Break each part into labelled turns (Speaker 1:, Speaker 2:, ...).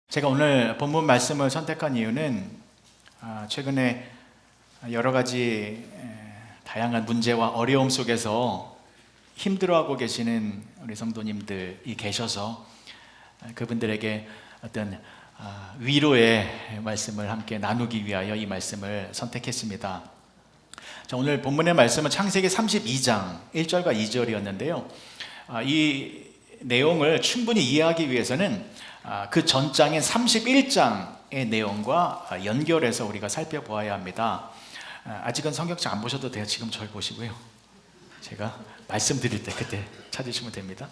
Speaker 1: 제가 오늘 본문 말씀을 선택한 이유는 최근에 여러 가지 다양한 문제와 어려움 속에서 힘들어하고 계시는 우리 성도님들이 계셔서 그분들에게 어떤 위로의 말씀을 함께 나누기 위하여 이 말씀을 선택했습니다. 자, 오늘 본문의 말씀은 창세기 32장 1절과 2절이었는데요. 이 내용을 충분히 이해하기 위해서는 그 전장인 31장의 내용과 연결해서 우리가 살펴보아야 합니다. 아직은 성경책 안 보셔도 돼요. 지금 절 보시고요. 제가 말씀드릴 때 그때 찾으시면 됩니다.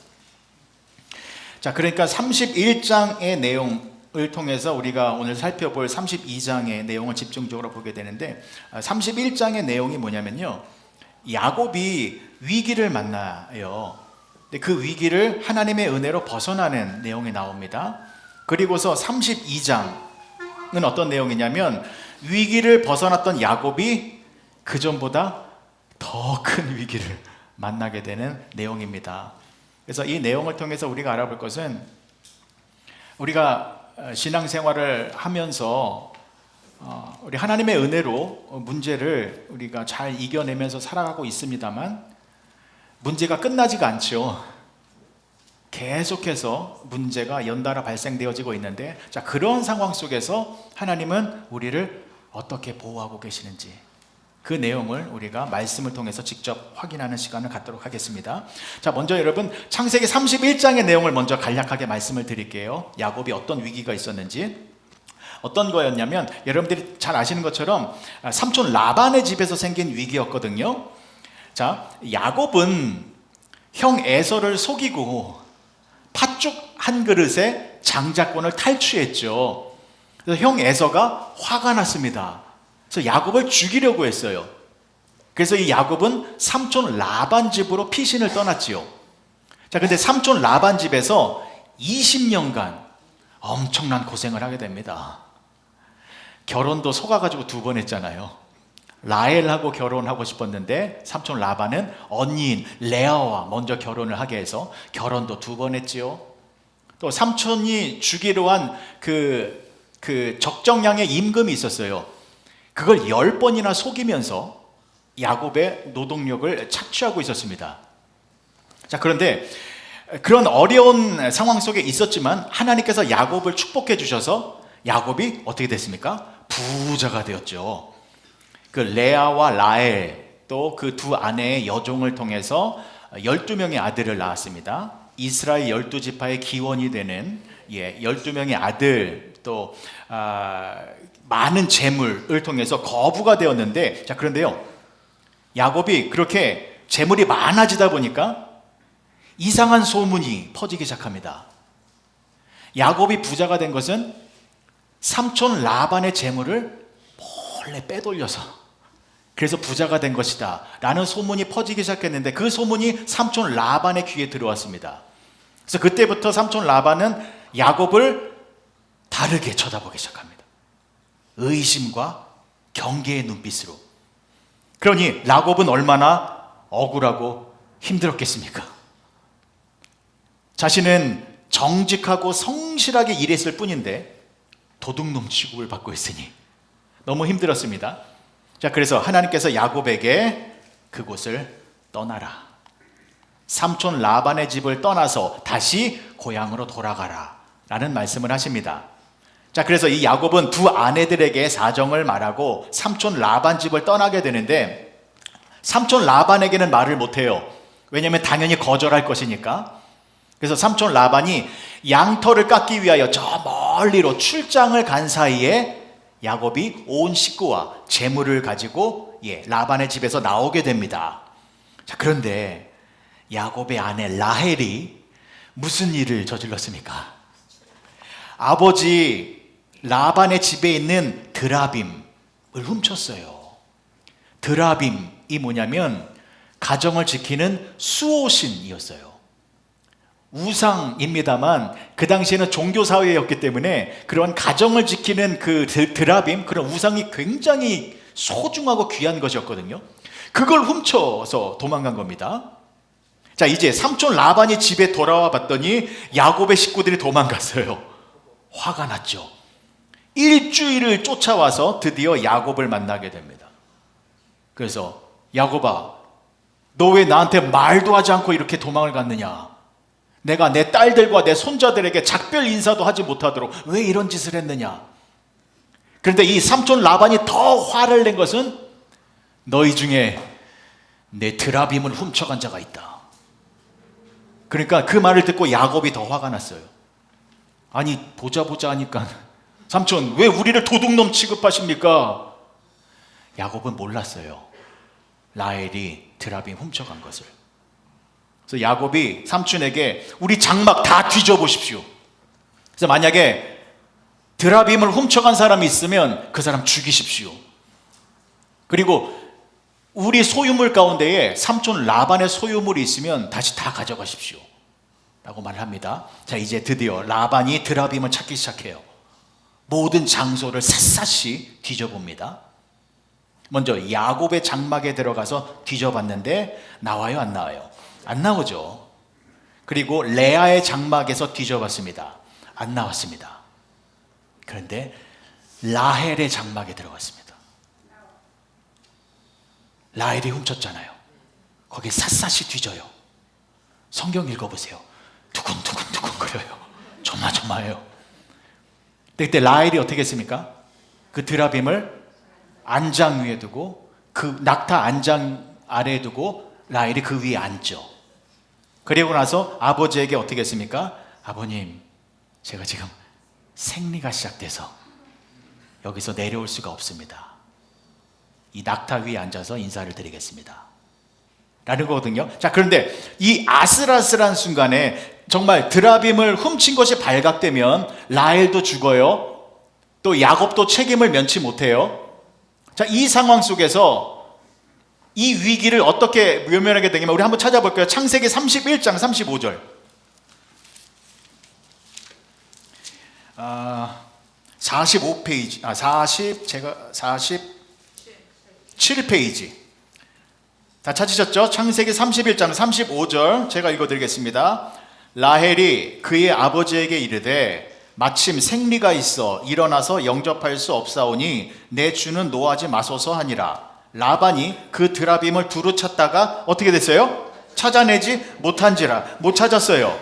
Speaker 1: 자, 그러니까 31장의 내용을 통해서 우리가 오늘 살펴볼 32장의 내용을 집중적으로 보게 되는데, 31장의 내용이 뭐냐면요, 야곱이 위기를 만나요. 그 위기를 하나님의 은혜로 벗어나는 내용이 나옵니다. 그리고서 32장은 어떤 내용이냐면, 위기를 벗어났던 야곱이 그전보다 더 큰 위기를 만나게 되는 내용입니다. 그래서 이 내용을 통해서 우리가 알아볼 것은, 우리가 신앙생활을 하면서 우리 하나님의 은혜로 문제를 우리가 잘 이겨내면서 살아가고 있습니다만, 문제가 끝나지가 않죠. 계속해서 문제가 연달아 발생되어지고 있는데, 자, 그런 상황 속에서 하나님은 우리를 어떻게 보호하고 계시는지, 그 내용을 우리가 말씀을 통해서 직접 확인하는 시간을 갖도록 하겠습니다. 자, 먼저 여러분, 창세기 31장의 내용을 먼저 간략하게 말씀을 드릴게요. 야곱이 어떤 위기가 있었는지. 어떤 거였냐면, 여러분들이 잘 아시는 것처럼 삼촌 라반의 집에서 생긴 위기였거든요. 자, 야곱은 형 에서를 속이고 팥죽 한 그릇에 장자권을 탈취했죠. 그래서 형 에서가 화가 났습니다. 그래서 야곱을 죽이려고 했어요. 그래서 이 야곱은 삼촌 라반 집으로 피신을 떠났지요. 자, 근데 삼촌 라반 집에서 20년간 엄청난 고생을 하게 됩니다. 결혼도 속아가지고 2번 했잖아요. 라헬하고 결혼하고 싶었는데 삼촌 라반은 언니인 레아와 먼저 결혼을 하게 해서 결혼도 2번 했지요. 또 삼촌이 주기로 한 그 적정량의 임금이 있었어요. 그걸 10번이나 속이면서 야곱의 노동력을 착취하고 있었습니다. 자, 그런데 그런 어려운 상황 속에 있었지만 하나님께서 야곱을 축복해 주셔서 야곱이 어떻게 됐습니까? 부자가 되었죠. 그 레아와 라헬, 또 그 두 아내의 여종을 통해서 12명의 아들을 낳았습니다. 이스라엘 12지파의 기원이 되는 12명의 아들, 또 많은 재물을 통해서 거부가 되었는데, 자, 그런데요, 야곱이 그렇게 재물이 많아지다 보니까 이상한 소문이 퍼지기 시작합니다. 야곱이 부자가 된 것은 삼촌 라반의 재물을 몰래 빼돌려서, 그래서 부자가 된 것이다 라는 소문이 퍼지기 시작했는데, 그 소문이 삼촌 라반의 귀에 들어왔습니다. 그래서 그때부터 삼촌 라반은 야곱을 다르게 쳐다보기 시작합니다. 의심과 경계의 눈빛으로. 그러니 야곱은 얼마나 억울하고 힘들었겠습니까? 자신은 정직하고 성실하게 일했을 뿐인데 도둑놈 취급을 받고 있으니 너무 힘들었습니다. 자, 그래서 하나님께서 야곱에게 그곳을 떠나라, 삼촌 라반의 집을 떠나서 다시 고향으로 돌아가라 라는 말씀을 하십니다. 자, 그래서 이 야곱은 두 아내들에게 사정을 말하고 삼촌 라반 집을 떠나게 되는데, 삼촌 라반에게는 말을 못해요. 왜냐하면 당연히 거절할 것이니까. 그래서 삼촌 라반이 양털을 깎기 위하여 저 멀리로 출장을 간 사이에 야곱이 온 식구와 재물을 가지고 라반의 집에서 나오게 됩니다. 자, 그런데 야곱의 아내 라헬이 무슨 일을 저질렀습니까? 아버지 라반의 집에 있는 드라빔을 훔쳤어요. 드라빔이 뭐냐면 가정을 지키는 수호신이었어요. 우상입니다만 그 당시에는 종교사회였기 때문에 그런 가정을 지키는 그 드라빔, 그런 우상이 굉장히 소중하고 귀한 것이었거든요. 그걸 훔쳐서 도망간 겁니다. 자, 이제 삼촌 라반이 집에 돌아와 봤더니 야곱의 식구들이 도망갔어요. 화가 났죠. 일주일을 쫓아와서 드디어 야곱을 만나게 됩니다. 그래서 야곱아, 너 왜 나한테 말도 하지 않고 이렇게 도망을 갔느냐? 내가 내 딸들과 내 손자들에게 작별 인사도 하지 못하도록 왜 이런 짓을 했느냐? 그런데 이 삼촌 라반이 더 화를 낸 것은 너희 중에 내 드라빔을 훔쳐간 자가 있다. 그러니까 그 말을 듣고 야곱이 더 화가 났어요. 아니 보자 하니까 삼촌 왜 우리를 도둑놈 취급하십니까? 야곱은 몰랐어요. 라헬이 드라빔 훔쳐간 것을. 그래서 야곱이 삼촌에게 우리 장막 다 뒤져보십시오. 그래서 만약에 드라빔을 훔쳐간 사람이 있으면 그 사람 죽이십시오. 그리고 우리 소유물 가운데에 삼촌 라반의 소유물이 있으면 다시 다 가져가십시오 라고 말을 합니다. 자, 이제 드디어 라반이 드라빔을 찾기 시작해요. 모든 장소를 샅샅이 뒤져봅니다. 먼저 야곱의 장막에 들어가서 뒤져봤는데 나와요, 안 나와요? 안 나오죠. 그리고 레아의 장막에서 뒤져봤습니다. 안 나왔습니다. 그런데 라헬의 장막에 들어갔습니다. 라헬이 훔쳤잖아요. 거기 샅샅이 뒤져요. 성경 읽어보세요. 두근두근 거려요. 조마조마해요. 그때 라헬이 어떻게 했습니까? 그 드라빔을 안장 위에 두고 그 낙타 안장 아래에 두고 라헬이 그 위에 앉죠. 그리고 나서 아버지에게 어떻게 했습니까? 아버님, 제가 지금 생리가 시작돼서 여기서 내려올 수가 없습니다. 이 낙타 위에 앉아서 인사를 드리겠습니다 라는 거거든요. 자, 그런데 이 아슬아슬한 순간에 정말 드라빔을 훔친 것이 발각되면 라헬도 죽어요. 또 야곱도 책임을 면치 못해요. 자, 이 상황 속에서 이 위기를 어떻게 묘면하게 되냐면 우리 한번 찾아볼까요? 창세기 31장 35절. 45페이지, 47페이지. 다 찾으셨죠? 창세기 31장 35절 제가 읽어드리겠습니다. 라헬이 그의 아버지에게 이르되 마침 생리가 있어 일어나서 영접할 수 없사오니 내 주는 노하지 마소서 하니라. 라반이 그 드라빔을 두루 찾다가 어떻게 됐어요? 찾아내지 못한지라. 못 찾았어요.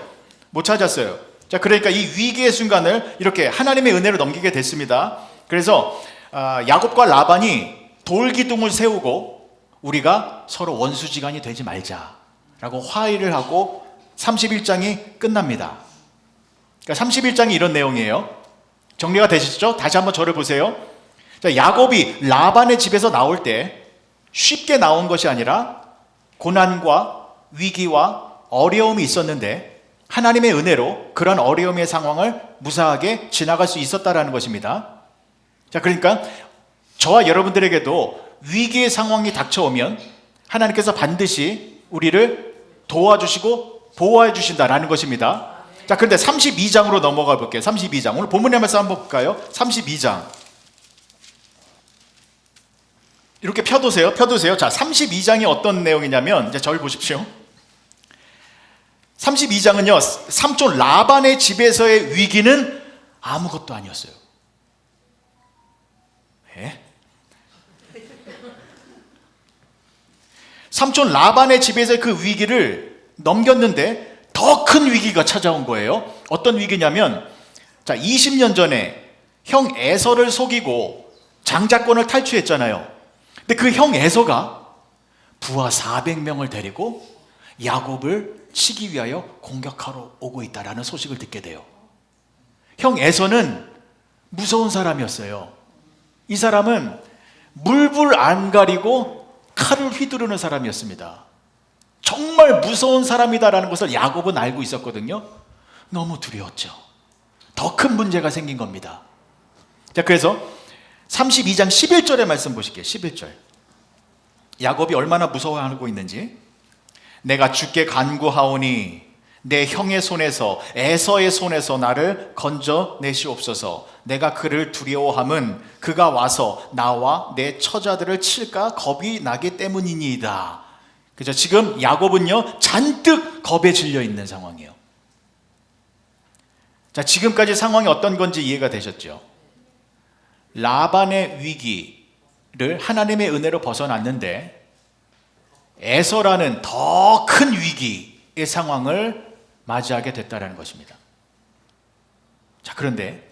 Speaker 1: 자, 그러니까 이 위기의 순간을 이렇게 하나님의 은혜로 넘기게 됐습니다. 그래서 야곱과 라반이 돌기둥을 세우고 우리가 서로 원수지간이 되지 말자라고 화해를 하고 31장이 끝납니다. 그러니까 31장이 이런 내용이에요. 정리가 되시죠? 다시 한번 저를 보세요. 자, 야곱이 라반의 집에서 나올 때 쉽게 나온 것이 아니라 고난과 위기와 어려움이 있었는데 하나님의 은혜로 그런 어려움의 상황을 무사하게 지나갈 수 있었다라는 것입니다. 자, 그러니까 저와 여러분들에게도 위기의 상황이 닥쳐오면 하나님께서 반드시 우리를 도와주시고 보호해 주신다라는 것입니다. 자, 그런데 32장으로 넘어가 볼게요. 32장. 오늘 본문의 말씀 한번 볼까요? 32장. 이렇게 펴두세요. 자, 32장이 어떤 내용이냐면, 이제 저를 보십시오. 32장은요, 삼촌 라반의 집에서의 위기는 아무것도 아니었어요. 네? 삼촌 라반의 집에서의 그 위기를 넘겼는데 더 큰 위기가 찾아온 거예요. 어떤 위기냐면, 자, 20년 전에 형 에서를 속이고 장자권을 탈취했잖아요. 근데 그 형 에서가 부하 400명을 데리고 야곱을 치기 위하여 공격하러 오고 있다라는 소식을 듣게 돼요. 형 에서는 무서운 사람이었어요. 이 사람은 물불 안 가리고 칼을 휘두르는 사람이었습니다. 정말 무서운 사람이다라는 것을 야곱은 알고 있었거든요. 너무 두려웠죠. 더 큰 문제가 생긴 겁니다. 자, 그래서 32장 11절의 말씀 보실게요. 11절. 야곱이 얼마나 무서워하고 있는지. 내가 주께 간구하오니 내 형의 손에서 에서의 손에서 나를 건져내시옵소서. 내가 그를 두려워함은 그가 와서 나와 내 처자들을 칠까 겁이 나기 때문이니이다. 그죠? 지금 야곱은요 잔뜩 겁에 질려 있는 상황이에요. 자, 지금까지 상황이 어떤 건지 이해가 되셨죠? 라반의 위기를 하나님의 은혜로 벗어났는데 에서라는 더 큰 위기의 상황을 맞이하게 됐다는 것입니다. 자, 그런데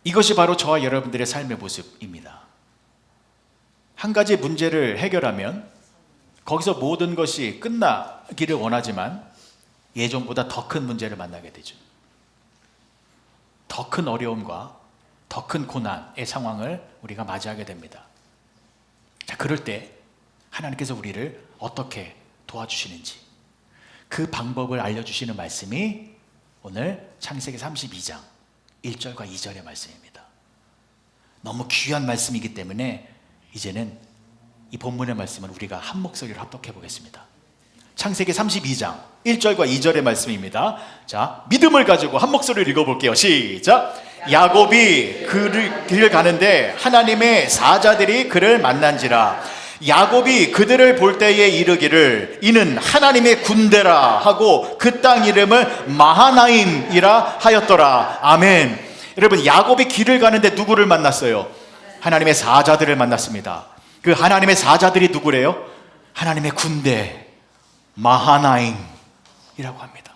Speaker 1: 이것이 바로 저와 여러분들의 삶의 모습입니다. 한 가지 문제를 해결하면 거기서 모든 것이 끝나기를 원하지만 예전보다 더 큰 문제를 만나게 되죠. 더 큰 어려움과 더 큰 고난의 상황을 우리가 맞이하게 됩니다. 자, 그럴 때 하나님께서 우리를 어떻게 도와주시는지 그 방법을 알려주시는 말씀이 오늘 창세기 32장 1절과 2절의 말씀입니다. 너무 귀한 말씀이기 때문에 이제는 이 본문의 말씀을 우리가 한 목소리로 합독해 보겠습니다. 창세기 32장 1절과 2절의 말씀입니다. 자, 믿음을 가지고 한 목소리를 읽어볼게요. 시작! 야곱이 길을 가는데 하나님의 사자들이 그를 만난지라. 야곱이 그들을 볼 때에 이르기를 이는 하나님의 군대라 하고 그 땅 이름을 마하나임이라 하였더라. 아멘. 여러분, 야곱이 길을 가는데 누구를 만났어요? 하나님의 사자들을 만났습니다. 그 하나님의 사자들이 누구래요? 하나님의 군대 마하나임이라고 합니다.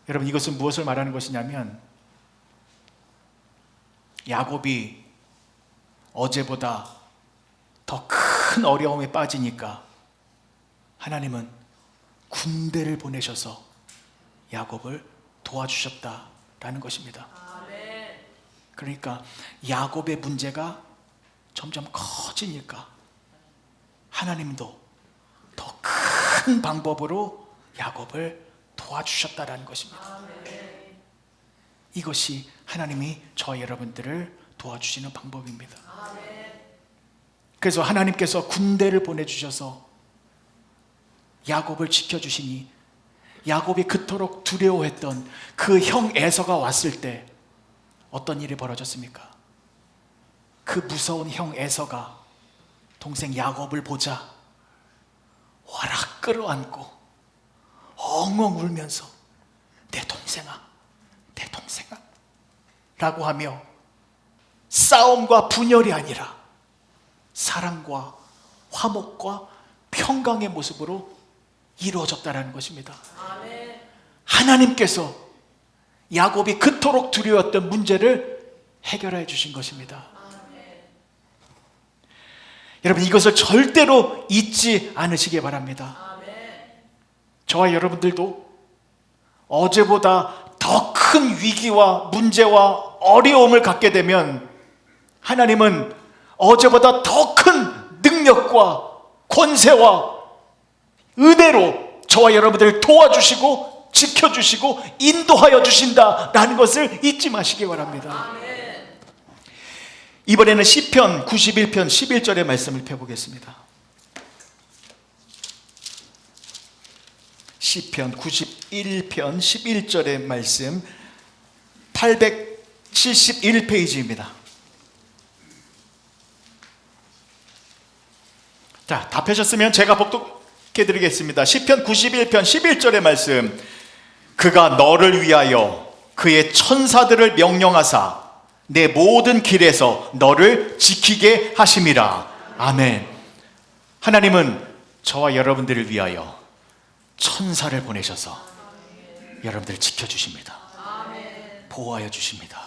Speaker 1: 여러분, 이것은 무엇을 말하는 것이냐면 야곱이 어제보다 더 큰 어려움에 빠지니까 하나님은 군대를 보내셔서 야곱을 도와주셨다라는 것입니다. 그러니까 야곱의 문제가 점점 커지니까 하나님도 더 큰 방법으로 야곱을 도와주셨다라는 것입니다. 이것이 하나님이 저와 여러분들을 도와주시는 방법입니다. 그래서 하나님께서 군대를 보내주셔서 야곱을 지켜주시니 야곱이 그토록 두려워했던 그 형 에서가 왔을 때 어떤 일이 벌어졌습니까? 그 무서운 형 에서가 동생 야곱을 보자 와락 끌어안고 엉엉 울면서 내 동생아, 내 동생아 라고 하며 싸움과 분열이 아니라 사랑과 화목과 평강의 모습으로 이루어졌다는 것입니다. 하나님께서 야곱이 그토록 두려웠던 문제를 해결해 주신 것입니다. 여러분, 이것을 절대로 잊지 않으시기 바랍니다. 저와 여러분들도 어제보다 더 큰 위기와 문제와 어려움을 갖게 되면 하나님은 어제보다 더 큰 능력과 권세와 은혜로 저와 여러분들을 도와주시고 지켜주시고 인도하여 주신다라는 것을 잊지 마시기 바랍니다. 이번에는 시편 91편 11절의 말씀을 펴보겠습니다. 시편 91편 11절의 말씀 871페이지입니다. 자, 다 펴셨으면 제가 복독해 드리겠습니다. 시편 91편 11절의 말씀. 그가 너를 위하여 그의 천사들을 명령하사 내 모든 길에서 너를 지키게 하심이라. 아멘. 하나님은 저와 여러분들을 위하여 천사를 보내셔서 여러분들을 지켜주십니다. 보호하여 주십니다.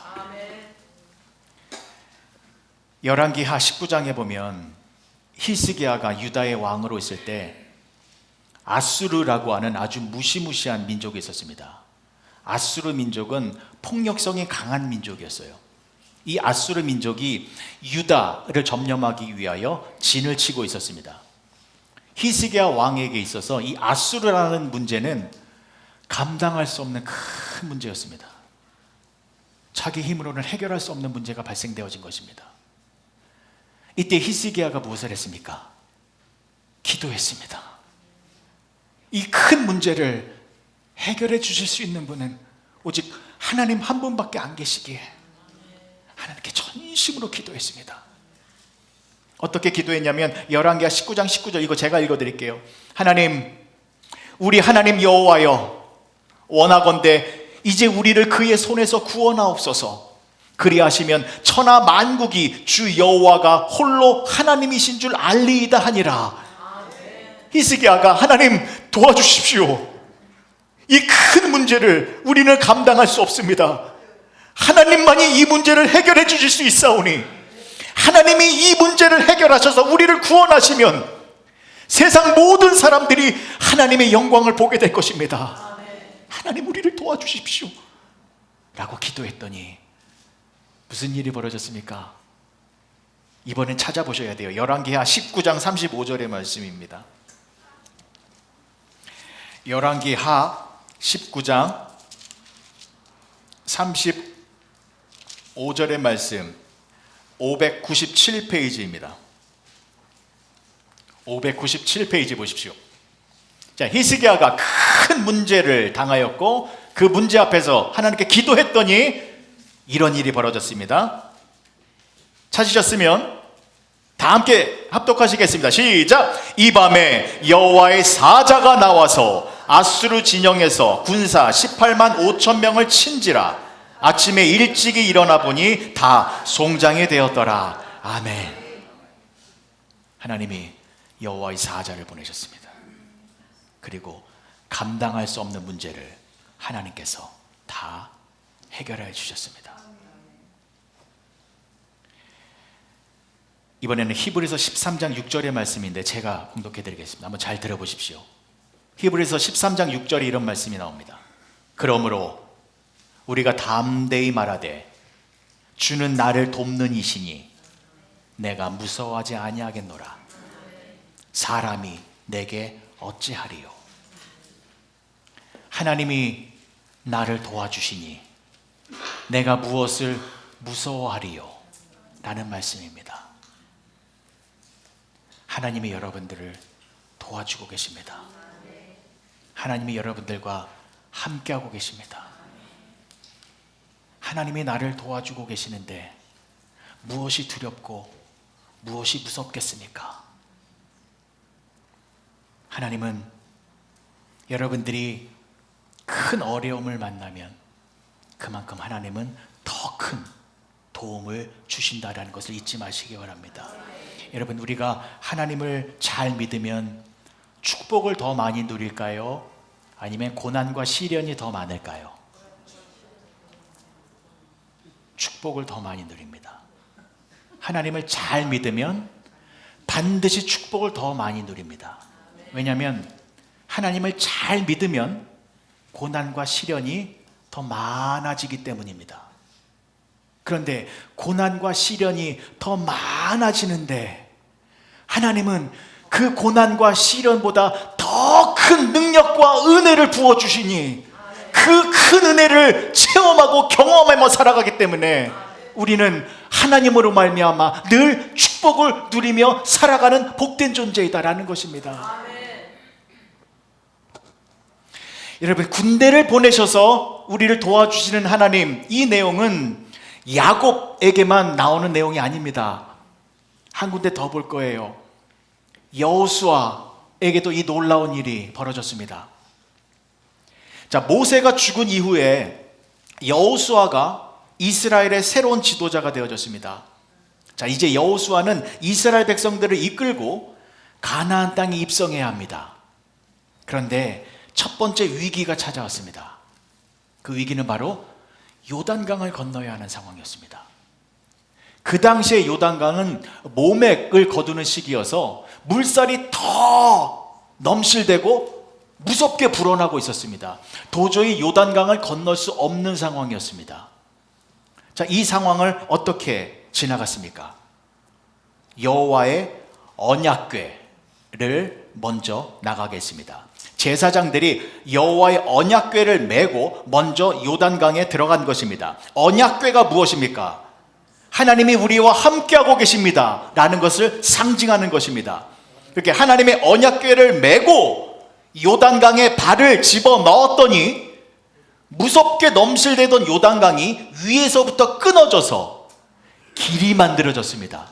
Speaker 1: 열왕기하 19장에 보면 히스기야가 유다의 왕으로 있을 때 아수르라고 하는 아주 무시무시한 민족이 있었습니다. 아수르 민족은 폭력성이 강한 민족이었어요. 이 아수르 민족이 유다를 점령하기 위하여 진을 치고 있었습니다. 히스기야 왕에게 있어서 이 아수르라는 문제는 감당할 수 없는 큰 문제였습니다. 자기 힘으로는 해결할 수 없는 문제가 발생되어진 것입니다. 이때 히스기야가 무엇을 했습니까? 기도했습니다. 이 큰 문제를 해결해 주실 수 있는 분은 오직 하나님 한 분밖에 안 계시기에 하나님께 전심으로 기도했습니다. 어떻게 기도했냐면 열왕기하 19장 19절, 이거 제가 읽어드릴게요. 하나님, 우리 하나님 여호와여, 원하건대 이제 우리를 그의 손에서 구원하옵소서. 그리하시면 천하 만국이 주 여호와가 홀로 하나님이신 줄 알리이다 하니라. 히스기야가 하나님 도와주십시오. 이 큰 문제를 우리는 감당할 수 없습니다. 하나님만이 이 문제를 해결해 주실 수 있사오니 하나님이 이 문제를 해결하셔서 우리를 구원하시면 세상 모든 사람들이 하나님의 영광을 보게 될 것입니다. 하나님 우리를 도와주십시오 라고 기도했더니 무슨 일이 벌어졌습니까? 이번엔 찾아보셔야 돼요. 열왕기하 19장 35절의 말씀입니다. 열왕기하 19장 35절의 말씀 597페이지입니다. 597페이지 보십시오. 자, 히스기야가 큰 문제를 당하였고 그 문제 앞에서 하나님께 기도했더니 이런 일이 벌어졌습니다. 찾으셨으면 다 함께 합독하시겠습니다. 시작! 이 밤에 여호와의 사자가 나와서 아수르 진영에서 군사 18만 5천 명을 친지라. 아침에 일찍이 일어나 보니 다 송장이 되었더라. 아멘. 하나님이 여호와의 사자를 보내셨습니다. 그리고 감당할 수 없는 문제를 하나님께서 다 해결해 주셨습니다. 이번에는 히브리서 13장 6절의 말씀인데 제가 공독해 드리겠습니다. 한번 잘 들어보십시오. 히브리서 13장 6절에 이런 말씀이 나옵니다. 그러므로 우리가 담대히 말하되 주는 나를 돕는 이시니 내가 무서워하지 아니하겠노라. 사람이 내게 어찌하리요. 하나님이 나를 도와주시니 내가 무엇을 무서워하리요 라는 말씀입니다. 하나님이 여러분들을 도와주고 계십니다. 하나님이 여러분들과 함께하고 계십니다. 하나님이 나를 도와주고 계시는데 무엇이 두렵고 무엇이 무섭겠습니까? 하나님은 여러분들이 큰 어려움을 만나면 그만큼 하나님은 더 큰 도움을 주신다라는 것을 잊지 마시기 바랍니다. 여러분, 우리가 하나님을 잘 믿으면 축복을 더 많이 누릴까요? 아니면 고난과 시련이 더 많을까요? 축복을 더 많이 누립니다. 하나님을 잘 믿으면 반드시 축복을 더 많이 누립니다. 왜냐하면 하나님을 잘 믿으면 고난과 시련이 더 많아지기 때문입니다. 그런데 고난과 시련이 더 많아지는데 하나님은 그 고난과 시련보다 더 큰 능력과 은혜를 부어주시니 그 큰 은혜를 체험하고 경험하며 살아가기 때문에 우리는 하나님으로 말미암아 늘 축복을 누리며 살아가는 복된 존재이다라는 것입니다. 여러분, 군대를 보내셔서 우리를 도와주시는 하나님, 이 내용은 야곱에게만 나오는 내용이 아닙니다. 한 군데 더 볼 거예요. 여호수아에게도 이 놀라운 일이 벌어졌습니다. 자, 모세가 죽은 이후에 여호수아가 이스라엘의 새로운 지도자가 되어졌습니다. 자, 이제 여호수아는 이스라엘 백성들을 이끌고 가나안 땅에 입성해야 합니다. 그런데 첫 번째 위기가 찾아왔습니다. 그 위기는 바로 요단강을 건너야 하는 상황이었습니다. 그 당시에 요단강은 모맥을 거두는 시기여서 물살이 더 넘실대고 무섭게 불어나고 있었습니다. 도저히 요단강을 건널 수 없는 상황이었습니다. 자, 이 상황을 어떻게 지나갔습니까? 여호와의 언약궤를 먼저 나가게 했습니다. 제사장들이 여호와의 언약궤를 메고 먼저 요단강에 들어간 것입니다. 언약궤가 무엇입니까? 하나님이 우리와 함께하고 계십니다 라는 것을 상징하는 것입니다. 이렇게 하나님의 언약궤를 메고 요단강에 발을 집어넣었더니 무섭게 넘실대던 요단강이 위에서부터 끊어져서 길이 만들어졌습니다.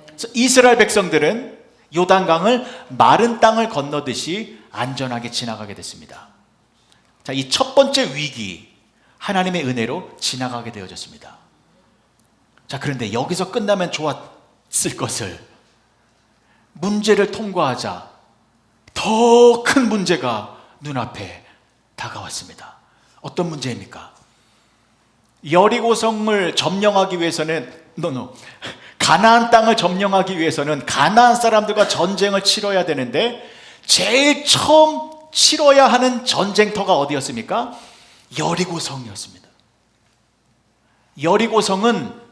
Speaker 1: 그래서 이스라엘 백성들은 요단강을 마른 땅을 건너듯이 안전하게 지나가게 됐습니다. 자, 이 첫 번째 위기, 하나님의 은혜로 지나가게 되어졌습니다. 자, 그런데 여기서 끝나면 좋았을 것을, 문제를 통과하자 더 큰 문제가 눈앞에 다가왔습니다. 어떤 문제입니까? 여리고성을 점령하기 위해서는 가나안 땅을 점령하기 위해서는 가나안 사람들과 전쟁을 치러야 되는데, 제일 처음 치러야 하는 전쟁터가 어디였습니까? 여리고성이었습니다. 여리고성은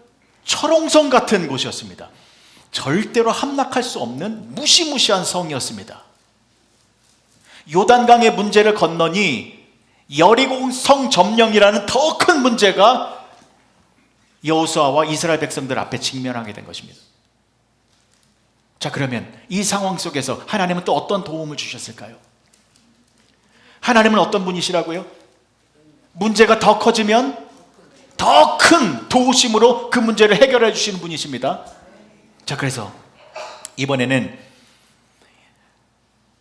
Speaker 1: 철옹성 같은 곳이었습니다. 절대로 함락할 수 없는 무시무시한 성이었습니다. 요단강의 문제를 건너니 여리고성 점령이라는 더 큰 문제가 여호수아와 이스라엘 백성들 앞에 직면하게 된 것입니다. 자, 그러면 이 상황 속에서 하나님은 또 어떤 도움을 주셨을까요? 하나님은 어떤 분이시라고요? 문제가 더 커지면 더 큰 도우심으로 그 문제를 해결해 주시는 분이십니다. 자, 그래서 이번에는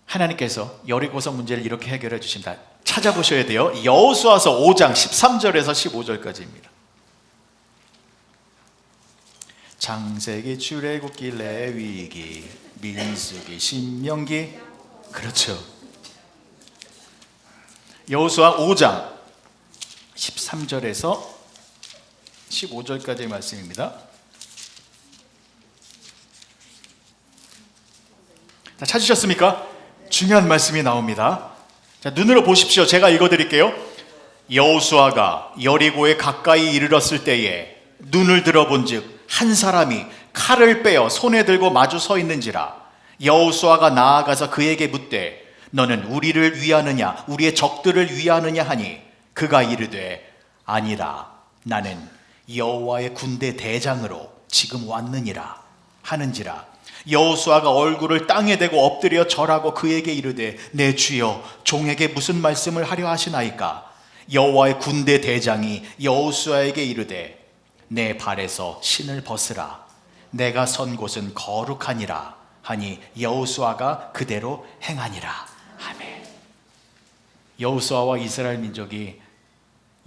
Speaker 1: 하나님께서 여리고성 문제를 이렇게 해결해 주신다. 찾아보셔야 돼요. 여호수아서 5장 13절에서 15절까지입니다. 창세기, 출애굽기, 레위기, 민수기, 신명기. 그렇죠. 여호수아 5장 13절에서 15절까지의 말씀입니다. 자, 찾으셨습니까? 중요한 말씀이 나옵니다. 자, 눈으로 보십시오. 제가 읽어드릴게요. 여호수아가 여리고에 가까이 이르렀을 때에 눈을 들어본즉 한 사람이 칼을 빼어 손에 들고 마주 서 있는지라. 여호수아가 나아가서 그에게 묻되 너는 우리를 위하느냐 우리의 적들을 위하느냐 하니 그가 이르되 아니라 나는 여호와의 군대 대장으로 지금 왔느니라 하는지라. 여호수아가 얼굴을 땅에 대고 엎드려 절하고 그에게 이르되 내 주여 종에게 무슨 말씀을 하려 하시나이까. 여호와의 군대 대장이 여호수아에게 이르되 내 발에서 신을 벗으라. 내가 선 곳은 거룩하니라 하니 여호수아가 그대로 행하니라. 아멘. 여호수아와 이스라엘 민족이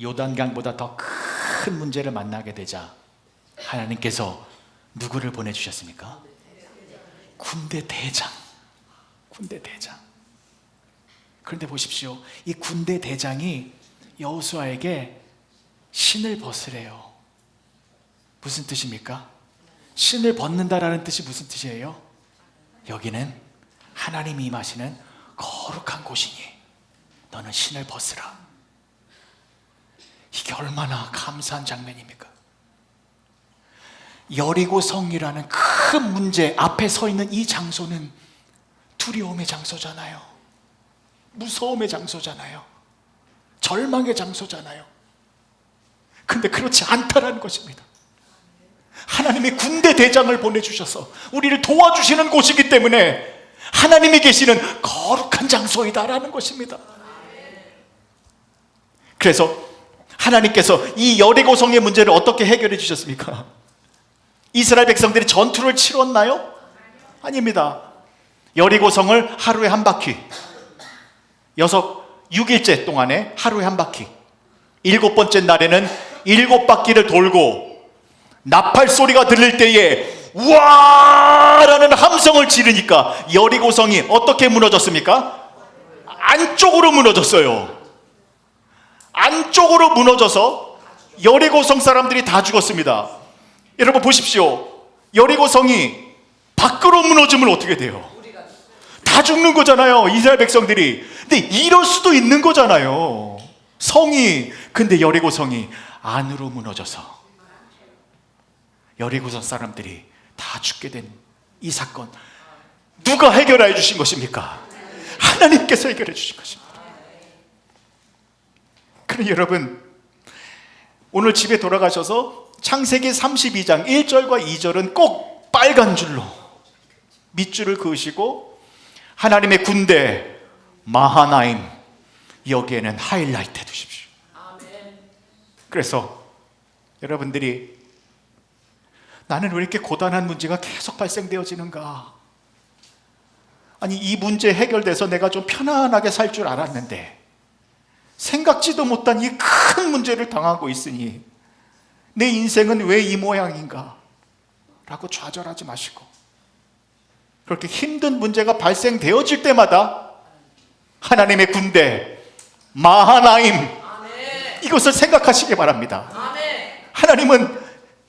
Speaker 1: 요단강보다 더 큰 문제를 만나게 되자 하나님께서 누구를 보내주셨습니까? 군대 대장. 군대 대장. 그런데 보십시오. 이 군대 대장이 여호수아에게 신을 벗으래요. 무슨 뜻입니까? 신을 벗는다라는 뜻이 무슨 뜻이에요? 여기는 하나님이 임하시는 거룩한 곳이니 너는 신을 벗으라. 이게 얼마나 감사한 장면입니까? 여리고성이라는 큰 문제 앞에 서 있는 이 장소는 두려움의 장소잖아요. 무서움의 장소잖아요. 절망의 장소잖아요. 근데 그렇지 않다라는 것입니다. 하나님이 군대 대장을 보내주셔서 우리를 도와주시는 곳이기 때문에 하나님이 계시는 거룩한 장소이다라는 것입니다. 그래서 하나님께서 이 여리고성의 문제를 어떻게 해결해 주셨습니까? 이스라엘 백성들이 전투를 치렀나요? 아닙니다. 여리고성을 하루에 한 바퀴, 6일째 동안에 하루에 한 바퀴, 7번째 날에는 7바퀴를 돌고 나팔 소리가 들릴 때에 우와라는 함성을 지르니까 여리고성이 어떻게 무너졌습니까? 안쪽으로 무너졌어요. 안쪽으로 무너져서 여리고성 사람들이 다 죽었습니다. 여러분 보십시오. 여리고성이 밖으로 무너지면 어떻게 돼요? 다 죽는 거잖아요, 이스라엘 백성들이. 근데 이럴 수도 있는 거잖아요, 성이. 근데 여리고성이 안으로 무너져서 여리고성 사람들이 다 죽게 된 이 사건, 누가 해결해 주신 것입니까? 하나님께서 해결해 주신 것입니다. 그럼 여러분, 오늘 집에 돌아가셔서 창세기 32장 1절과 2절은 꼭 빨간 줄로 밑줄을 그으시고 하나님의 군대 마하나임, 여기에는 하이라이트 해두십시오. 그래서 여러분들이 나는 왜 이렇게 고단한 문제가 계속 발생되어지는가? 아니, 이 문제 해결돼서 내가 좀 편안하게 살 줄 알았는데 생각지도 못한 이 큰 문제를 당하고 있으니 내 인생은 왜 이 모양인가? 라고 좌절하지 마시고, 그렇게 힘든 문제가 발생되어질 때마다 하나님의 군대 마하나임, 이것을 생각하시기 바랍니다. 하나님은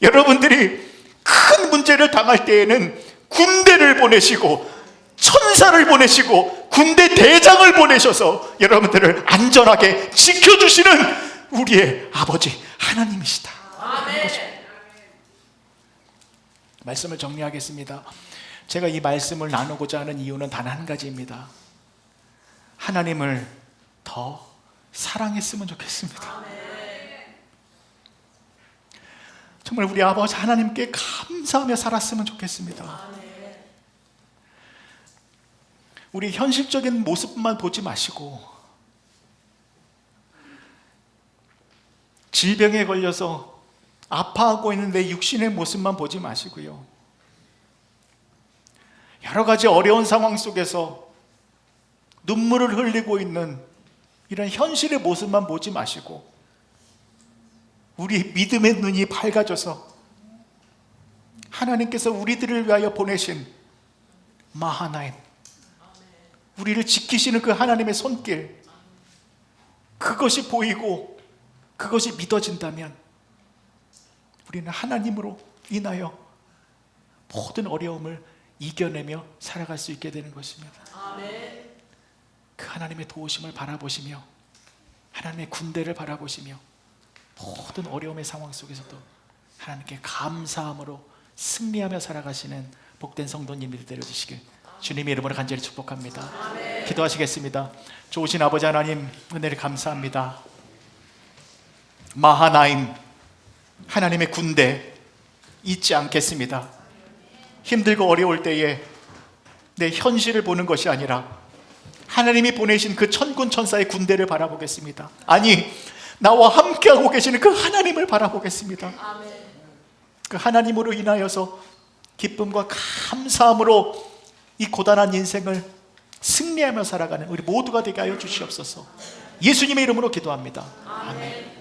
Speaker 1: 여러분들이 큰 문제를 당할 때에는 군대를 보내시고 천사를 보내시고 군대 대장을 보내셔서 여러분들을 안전하게 지켜주시는 우리의 아버지 하나님이시다. 말씀을 정리하겠습니다. 제가 이 말씀을 나누고자 하는 이유는 단 한 가지입니다. 하나님을 더 사랑했으면 좋겠습니다. 정말 우리 아버지 하나님께 감사하며 살았으면 좋겠습니다. 우리 현실적인 모습만 보지 마시고 질병에 걸려서 아파하고 있는 내 육신의 모습만 보지 마시고요, 여러 가지 어려운 상황 속에서 눈물을 흘리고 있는 이런 현실의 모습만 보지 마시고 우리 믿음의 눈이 밝아져서 하나님께서 우리들을 위하여 보내신 마하나임, 우리를 지키시는 그 하나님의 손길, 그것이 보이고 그것이 믿어진다면 우리는 하나님으로 인하여 모든 어려움을 이겨내며 살아갈 수 있게 되는 것입니다. 그 하나님의 도우심을 바라보시며 하나님의 군대를 바라보시며 모든 어려움의 상황 속에서도 하나님께 감사함으로 승리하며 살아가시는 복된 성도님들이 되어주시길 주님의 이름으로 간절히 축복합니다. 기도하시겠습니다. 좋으신 아버지 하나님, 은혜를 감사합니다. 마하나임, 하나님의 군대 잊지 않겠습니다. 힘들고 어려울 때에 내 현실을 보는 것이 아니라 하나님이 보내신 그 천군 천사의 군대를 바라보겠습니다. 아니, 나와 함께하고 계시는 그 하나님을 바라보겠습니다. 그 하나님으로 인하여서 기쁨과 감사함으로 이 고단한 인생을 승리하며 살아가는 우리 모두가 되게 하여 주시옵소서. 예수님의 이름으로 기도합니다. 아멘.